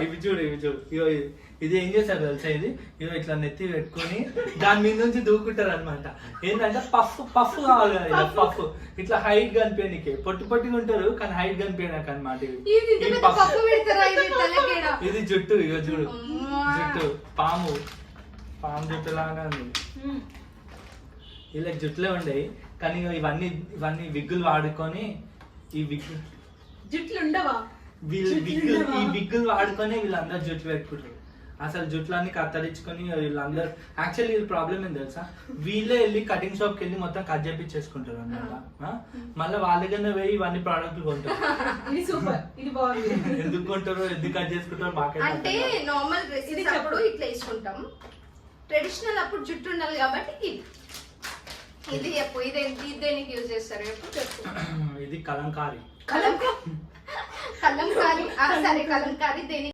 ఇవి చూడు ఇగో ఇది ఏం చేశారు తెలుసా? ఇగో ఇట్లా నెత్తి పెట్టుకొని దాని మీద నుంచి దూకుంటారు అనమాట. ఏంటంటే పఫ్ కావాలి కదా, ఇలా పఫ్ ఇట్లా హైట్ కనిపించడానికి. పొట్టిగా ఉంటారు కానీ హైట్ కనిపించడానికి అనమాట. ఇది జుట్టు, ఇగో చూడు జుట్టు పాము జుట్టు లాగా ఉంది. ఇలా జుట్టులే ఉండేవి కానీ ఇవన్నీ విగ్గులు వాడుకొని ఈ జుట్లు ఉండవా? ఈ విగ్గులు వాడుకొని వీళ్ళందరూ జుట్లు పెట్టుకుంటారు. అసలు జుట్లన్నీ కత్తిరించుకొని వీళ్ళందరూ యాక్చువల్లీ వీళ్ళ ప్రాబ్లం ఏం తెలుసా? వీళ్ళే వెళ్ళి కటింగ్ షాప్కి వెళ్ళి మొత్తం కట్ చేపించేసుకుంటారు అన్నమాట. మళ్ళీ వాళ్ళకన్నా పోయి ఇవన్నీ ప్రోడక్ట్లు కొంటారు. ఎందుకు కొంటారు, ఎందుకు కట్ చేసుకుంటారు మాకే. అంటే నార్మల్ డ్రెస్ అప్పుడు ఇట్లా వేసుకుంటాం, ట్రెడిషనల్ అప్పుడు జుట్టు ఉండాలి కాబట్టి ఇది చెప్పు. ఇది దేనికి యూజ్ చేస్తారు చెప్పు. ఇది కలంకారీ. కలంకారీ సరే, కలంకారీ దేనికి